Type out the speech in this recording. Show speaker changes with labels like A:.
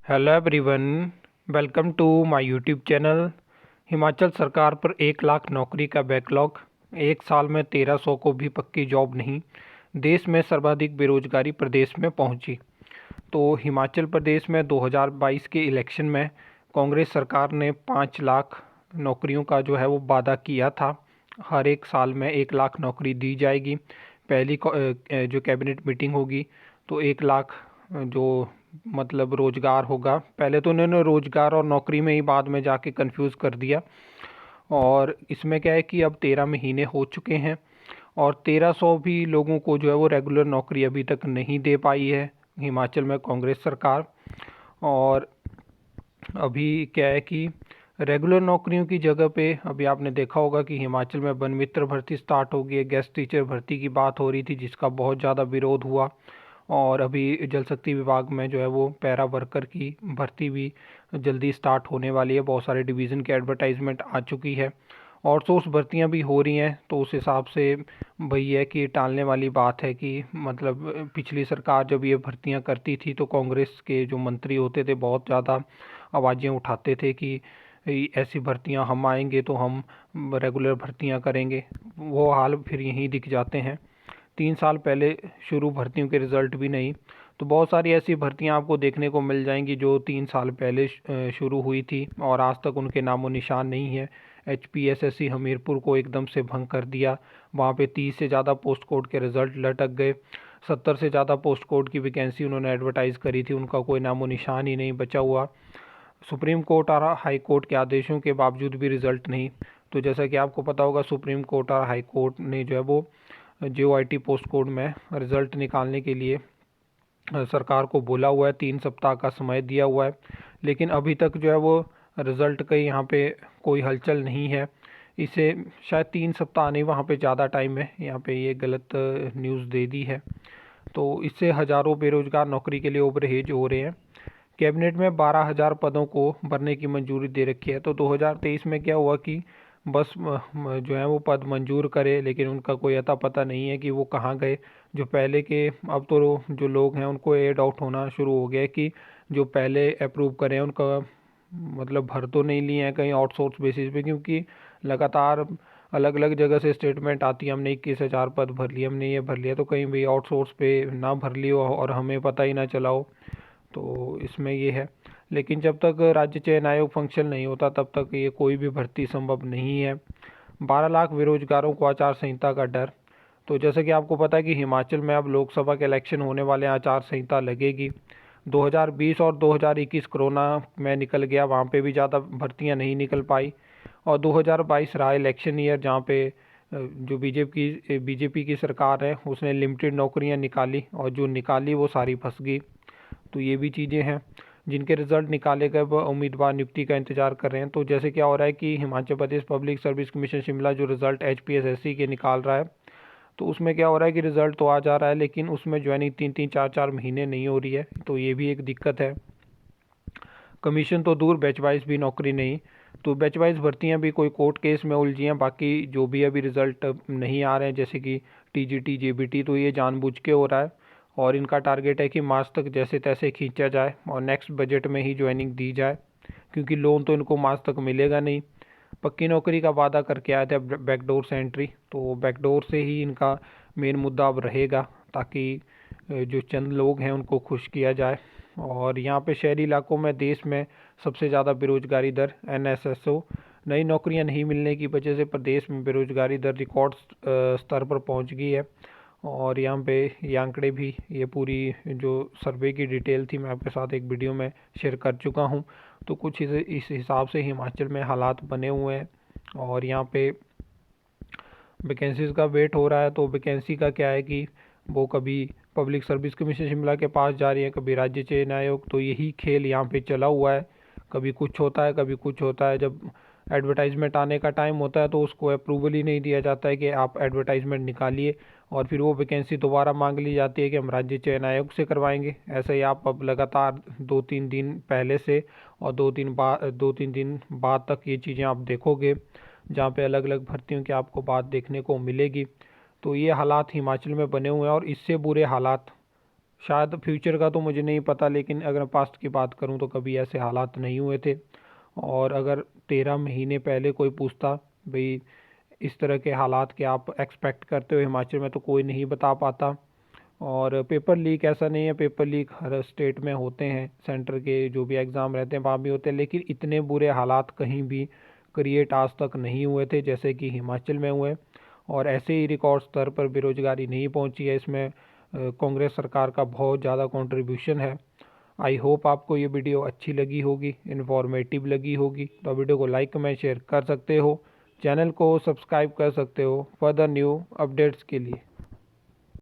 A: Hello everyone, welcome to my YouTube channel. Himachal सरकार पर 1 लाख नौकरी का बैकलॉग। एक साल में 1300 को भी पक्की जॉब नहीं। देश में सर्वाधिक बेरोजगारी प्रदेश में पहुंची। तो हिमाचल प्रदेश में 2022 के इलेक्शन में कांग्रेस सरकार ने 5 लाख नौकरियों का जो है वो वादा किया था। हर एक साल में 1 लाख नौकरी दी जाएगी। पहली जो कैबिनेट मीटिंग होगी तो 1 लाख जो मतलब रोजगार होगा। पहले तो उन्होंने रोजगार और नौकरी में ही बाद में जाके कंफ्यूज कर दिया। और इसमें क्या है कि अब 13 महीने हो चुके हैं और 1300 भी लोगों को जो है वो रेगुलर नौकरी अभी तक नहीं दे पाई है हिमाचल में कांग्रेस सरकार। और अभी क्या है कि रेगुलर नौकरियों की जगह पे अभी आपने देखा होगा कि हिमाचल में वन मित्र भर्ती स्टार्ट हो गई है। गेस्ट टीचर भर्ती की बात हो रही थी जिसका बहुत ज़्यादा विरोध हुआ। और अभी जल शक्ति विभाग में जो है वो पैरा वर्कर की भर्ती भी जल्दी स्टार्ट होने वाली है। बहुत सारे डिवीज़न की एडवर्टाइजमेंट आ चुकी है। आउटसोर्स भर्तियां भी हो रही हैं। तो उस हिसाब से वही है कि टालने वाली बात है कि मतलब पिछली सरकार जब ये भर्तियां करती थी तो कांग्रेस के जो मंत्री होते थे बहुत ज़्यादा आवाज़ें उठाते थे कि ऐसी भर्तियां हम आएंगे तो हम रेगुलर भर्तियां करेंगे। वो हाल फिर यहीं दिख जाते हैं। 3 साल पहले शुरू भर्तियों के रिज़ल्ट भी नहीं। तो बहुत सारी ऐसी भर्तियां आपको देखने को मिल जाएंगी जो 3 साल पहले शुरू हुई थी और आज तक उनके नामो निशान नहीं है। HPSSC हमीरपुर को एकदम से भंग कर दिया। वहाँ पे 30 से ज़्यादा पोस्ट कोड के रिज़ल्ट लटक गए। 70 से ज़्यादा पोस्ट कोड की वैकेंसी उन्होंने एडवर्टाइज़ करी थी, उनका कोई नामो निशान ही नहीं बचा हुआ। सुप्रीम कोर्ट और हाई कोर्ट के आदेशों के बावजूद भी रिज़ल्ट नहीं। तो जैसा कि आपको पता होगा सुप्रीम कोर्ट और हाई कोर्ट ने जो है वो JOIT पोस्ट कोड में रिज़ल्ट निकालने के लिए सरकार को बोला हुआ है। 3 सप्ताह का समय दिया हुआ है, लेकिन अभी तक जो है वो रिज़ल्ट का यहाँ पे कोई हलचल नहीं है। इसे शायद 3 सप्ताह नहीं, वहाँ पे ज़्यादा टाइम है। यहाँ पे ये गलत न्यूज़ दे दी है। तो इससे हज़ारों बेरोजगार नौकरी के लिए ओवरहेज हो रहे हैं। कैबिनेट में 12,000 पदों को भरने की मंजूरी दे रखी है। तो 2023 में क्या हुआ कि बस जो है वो पद मंजूर करे, लेकिन उनका कोई अता पता नहीं है कि वो कहाँ गए। जो पहले के, अब तो जो लोग हैं उनको ये डाउट होना शुरू हो गया है कि जो पहले अप्रूव करे उनका मतलब भर तो नहीं लिए हैं कहीं आउटसोर्स बेसिस पे, क्योंकि लगातार अलग अलग जगह से स्टेटमेंट आती है हमने 21,000 पद भर लिए, हमने ये भर लिया। तो कहीं भी आउटसोर्स पे ना भर लियो और हमें पता ही ना चला हो। तो इसमें ये है। लेकिन जब तक राज्य चयन आयोग फंक्शन नहीं होता तब तक ये कोई भी भर्ती संभव नहीं है। 12 लाख बेरोजगारों को आचार संहिता का डर। तो जैसे कि आपको पता है कि हिमाचल में अब लोकसभा के इलेक्शन होने वाले हैं, आचार संहिता लगेगी। 2020 और 2021 कोरोना में निकल गया, वहाँ पे भी ज़्यादा भर्तियाँ नहीं निकल पाई। और 2022 रहा इलेक्शन ईयर जहाँ पे जो बीजेपी की सरकार है उसने लिमिटेड नौकरियाँ निकाली और जो निकाली वो सारी फंस गई। तो ये भी चीज़ें हैं जिनके रिजल्ट निकाले गए, वह उम्मीदवार नियुक्ति का इंतजार कर रहे हैं। तो जैसे क्या हो रहा है कि Himachal Pradesh public service commission Shimla जो रिजल्ट HPSSC के निकाल रहा है, तो उसमें क्या हो रहा है कि रिजल्ट तो आ जा रहा है लेकिन उसमें ज्वाइनिंग 3-3 4-4 महीने नहीं हो रही है। तो ये भी एक दिक्कत है। कमीशन तो दूर, बैच वाइज भी नौकरी नहीं। तो बैच वाइज भर्तियाँ भी कोई कोर्ट केस में उलझी हैं। बाकी जो भी अभी रिजल्ट नहीं आ रहे हैं जैसे कि TGT JBT, तो ये जानबूझ के हो रहा है। और इनका टारगेट है कि मार्च तक जैसे तैसे खींचा जाए और नेक्स्ट बजट में ही ज्वाइनिंग दी जाए, क्योंकि लोन तो इनको मार्च तक मिलेगा नहीं। पक्की नौकरी का वादा करके आए थे बैकडोर से एंट्री, तो बैकडोर से ही इनका मेन मुद्दा अब रहेगा ताकि जो चंद लोग हैं उनको खुश किया जाए। और यहाँ पे शहरी इलाकों में देश में सबसे ज़्यादा बेरोजगारी दर NSSO। नई नौकरियाँ नहीं मिलने की वजह से प्रदेश में बेरोजगारी दर रिकॉर्ड स्तर पर पहुँच गई है। और यहाँ पे ये आंकड़े भी, ये पूरी जो सर्वे की डिटेल थी मैं आपके साथ एक वीडियो में शेयर कर चुका हूँ। तो कुछ इस हिसाब से हिमाचल में हालात बने हुए हैं। और यहाँ पे वैकेंसीज़ का वेट हो रहा है। तो वैकेंसी का क्या है कि वो कभी पब्लिक सर्विस कमीशन शिमला के पास जा रही है, कभी राज्य चयन आयोग। तो यही खेल यहाँ पे चला हुआ है, कभी कुछ होता है कभी कुछ होता है। जब एडवर्टाइजमेंट आने का टाइम होता है तो उसको अप्रूवल ही नहीं दिया जाता है कि आप एडवर्टाइजमेंट निकालिए, और फिर वो वैकेंसी दोबारा मांग ली जाती है कि हम राज्य चयन आयोग से करवाएंगे। ऐसे ही आप अब लगातार 2-3 दिन पहले से और 2-3 दिन बाद तक ये चीज़ें आप देखोगे जहाँ पे अलग अलग भर्तियों की आपको बात देखने को मिलेगी। तो ये हालात हिमाचल में बने हुए हैं और इससे बुरे हालात शायद फ्यूचर का तो मुझे नहीं पता, लेकिन अगर पास्ट की बात करूं तो कभी ऐसे हालात नहीं हुए थे। और अगर 13 महीने पहले कोई पूछता भाई इस तरह के हालात के आप एक्सपेक्ट करते हो हिमाचल में, तो कोई नहीं बता पाता। और पेपर लीक ऐसा नहीं है, पेपर लीक हर स्टेट में होते हैं, सेंटर के जो भी एग्ज़ाम रहते हैं वहाँ भी होते हैं, लेकिन इतने बुरे हालात कहीं भी क्रिएट आज तक नहीं हुए थे जैसे कि हिमाचल में हुए। और ऐसे ही रिकॉर्ड स्तर पर बेरोजगारी नहीं पहुंची है, इसमें कांग्रेस सरकार का बहुत ज़्यादा कंट्रीब्यूशन है। आई होप आपको ये वीडियो अच्छी लगी होगी, इन्फॉर्मेटिव लगी होगी। तो वीडियो को लाइक कमेंट शेयर कर सकते हो, चैनल को सब्सक्राइब कर सकते हो फर्दर न्यू अपडेट्स के लिए।